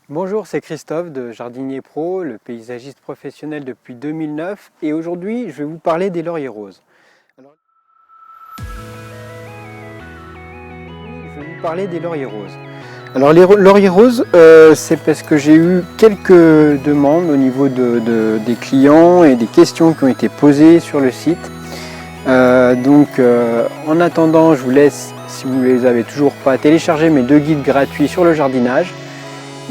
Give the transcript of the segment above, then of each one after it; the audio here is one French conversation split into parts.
Bonjour, c'est Christophe de Jardinier Pro, le paysagiste professionnel depuis 2009 et aujourd'hui je vais vous parler des lauriers roses. Alors, je vais vous parler des lauriers roses. Alors les lauriers roses, c'est parce que j'ai eu quelques demandes au niveau des clients et des questions qui ont été posées sur le site. En attendant, je vous laisse, si vous ne les avez toujours pas, télécharger mes 2 guides gratuits sur le jardinage.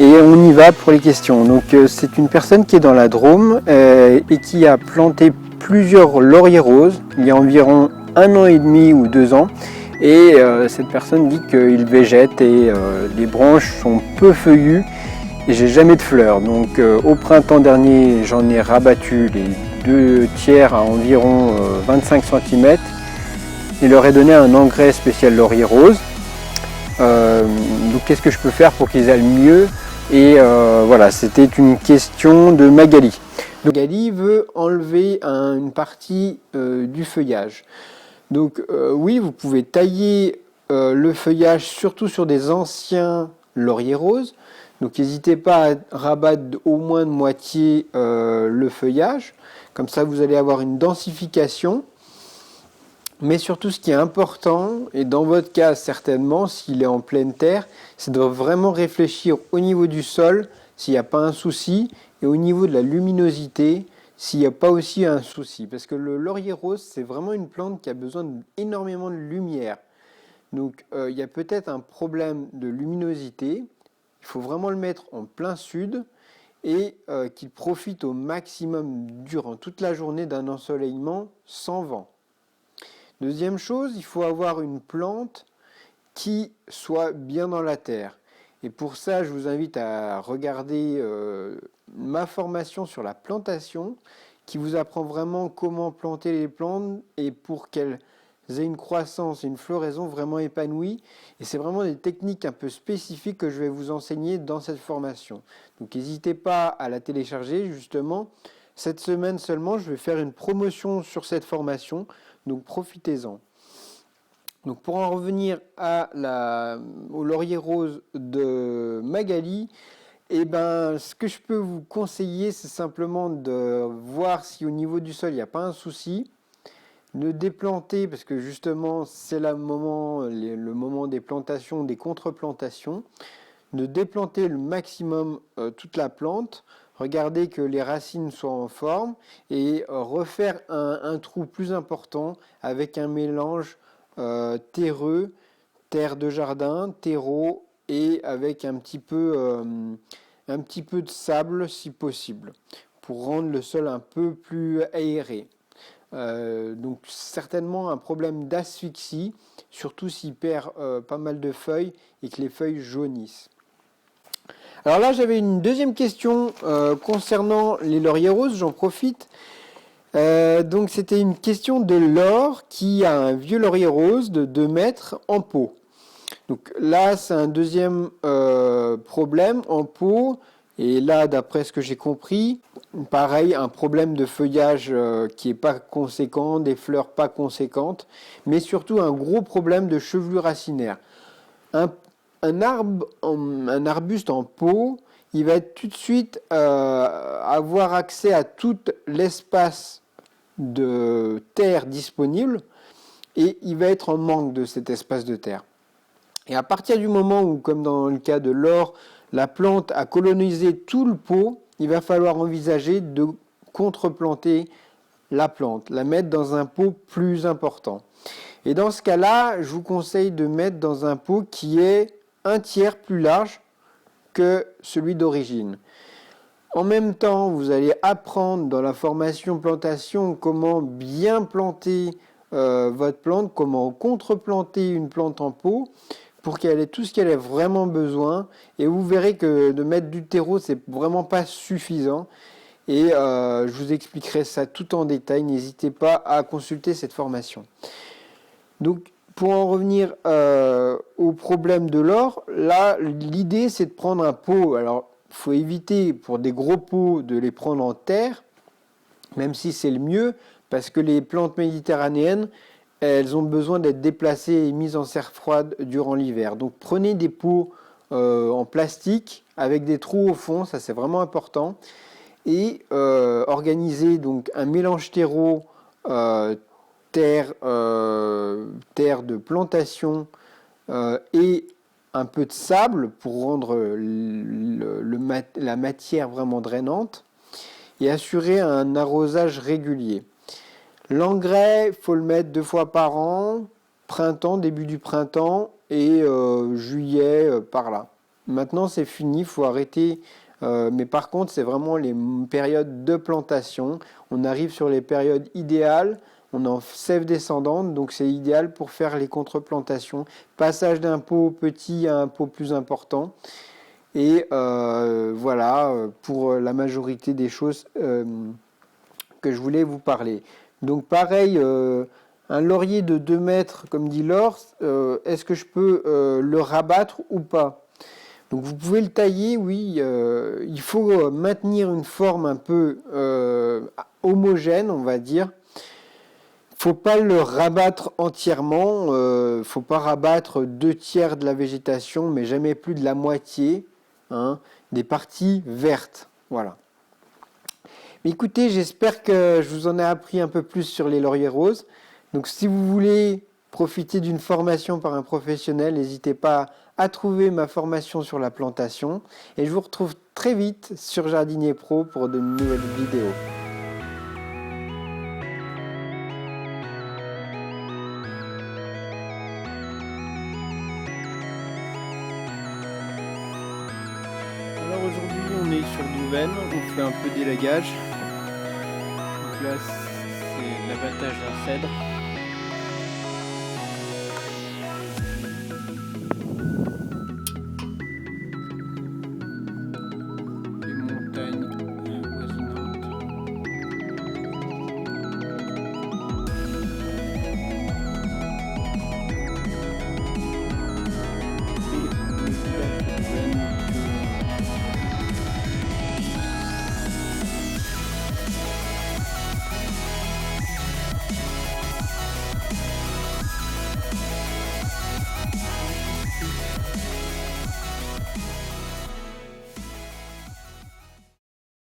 Et on y va pour les questions. C'est une personne qui est dans la Drôme et qui a planté plusieurs lauriers roses il y a environ 1 an et demi ou 2 ans. Et cette personne dit qu'il végète et les branches sont peu feuillues et j'ai jamais de fleurs. Au printemps dernier, j'en ai rabattu les 2 tiers à environ 25 cm et leur ai donné un engrais spécial laurier rose. Qu'est-ce que je peux faire pour qu'ils aillent mieux? Et voilà, c'était une question de Magali. Magali veut enlever une partie du feuillage. Oui, vous pouvez tailler le feuillage, surtout sur des anciens lauriers roses. Donc n'hésitez pas à rabattre au moins de moitié le feuillage. Comme ça, vous allez avoir une densification. Mais surtout, ce qui est important, et dans votre cas certainement, s'il est en pleine terre, c'est de vraiment réfléchir au niveau du sol, s'il n'y a pas un souci, et au niveau de la luminosité, s'il n'y a pas aussi un souci. Parce que le laurier rose, c'est vraiment une plante qui a besoin d'énormément de lumière. Il y a peut-être un problème de luminosité. Il faut vraiment le mettre en plein sud et qu'il profite au maximum durant toute la journée d'un ensoleillement sans vent. Deuxième chose, il faut avoir une plante qui soit bien dans la terre. Et pour ça, je vous invite à regarder ma formation sur la plantation qui vous apprend vraiment comment planter les plantes et pour qu'elles aient une croissance et une floraison vraiment épanouie. Et c'est vraiment des techniques un peu spécifiques que je vais vous enseigner dans cette formation. Donc n'hésitez pas à la télécharger justement. Cette semaine seulement, je vais faire une promotion sur cette formation. Donc profitez-en. Donc pour en revenir au laurier rose de Magali, ce que je peux vous conseiller, c'est simplement de voir si au niveau du sol, il n'y a pas un souci. Ne déplanter, parce que justement, c'est le moment des plantations, des contre-plantations. De déplanter le maximum toute la plante. Regardez que les racines soient en forme et refaire un trou plus important avec un mélange terreux, terre de jardin, terreau et avec un petit peu de sable si possible pour rendre le sol un peu plus aéré. Certainement un problème d'asphyxie, surtout s'il perd pas mal de feuilles et que les feuilles jaunissent. Alors là, j'avais une deuxième question concernant les lauriers roses, j'en profite. C'était une question de Laure qui a un vieux laurier rose de 2 mètres en pot. Donc là, c'est un deuxième problème en pot. Et là, d'après ce que j'ai compris, pareil, un problème de feuillage qui n'est pas conséquent, des fleurs pas conséquentes, mais surtout un gros problème de chevelure racinaire. Un arbuste en pot, il va tout de suite avoir accès à tout l'espace de terre disponible et il va être en manque de cet espace de terre. Et à partir du moment où, comme dans le cas de l'or, la plante a colonisé tout le pot, il va falloir envisager de contreplanter la plante, la mettre dans un pot plus important. Et dans ce cas-là, je vous conseille de mettre dans un pot qui est 1/3 plus large que celui d'origine. En même temps, vous allez apprendre dans la formation plantation comment bien planter votre plante, comment contreplanter une plante en pot pour qu'elle ait tout ce qu'elle a vraiment besoin. Et vous verrez que de mettre du terreau, c'est vraiment pas suffisant. Et je vous expliquerai ça tout en détail. N'hésitez pas à consulter cette formation. Donc, pour en revenir au problème de l'or, là, l'idée, c'est de prendre un pot. Alors, il faut éviter, pour des gros pots, de les prendre en terre, même si c'est le mieux, parce que les plantes méditerranéennes, elles ont besoin d'être déplacées et mises en serre froide durant l'hiver. Donc, prenez des pots en plastique avec des trous au fond, ça c'est vraiment important. Et organiser donc un mélange terreau, terre, terre de plantation et un peu de sable pour rendre la matière vraiment drainante et assurer un arrosage régulier. L'engrais, il faut le mettre 2 fois par an, printemps, début du printemps et juillet par là. Maintenant c'est fini, il faut arrêter. Mais par contre, c'est vraiment les périodes de plantation. On arrive sur les périodes idéales. On est en sève descendante, donc c'est idéal pour faire les contreplantations. Passage d'un pot petit à un pot plus important. Et voilà pour la majorité des choses que je voulais vous parler. Donc pareil, un laurier de 2 mètres, comme dit Laure, est-ce que je peux le rabattre ou pas? Donc vous pouvez le tailler, oui, il faut maintenir une forme un peu homogène, on va dire. Faut pas le rabattre entièrement, faut pas rabattre 2/3 de la végétation, mais jamais plus de la moitié, hein, des parties vertes, voilà. Mais écoutez, j'espère que je vous en ai appris un peu plus sur les lauriers roses. Donc si vous voulez profiter d'une formation par un professionnel, n'hésitez pas à trouver ma formation sur la plantation. Et je vous retrouve très vite sur Jardinier Pro pour de nouvelles vidéos. Alors aujourd'hui on est sur Douvaine, on fait un peu d'élagage. Donc là c'est l'abattage d'un cèdre.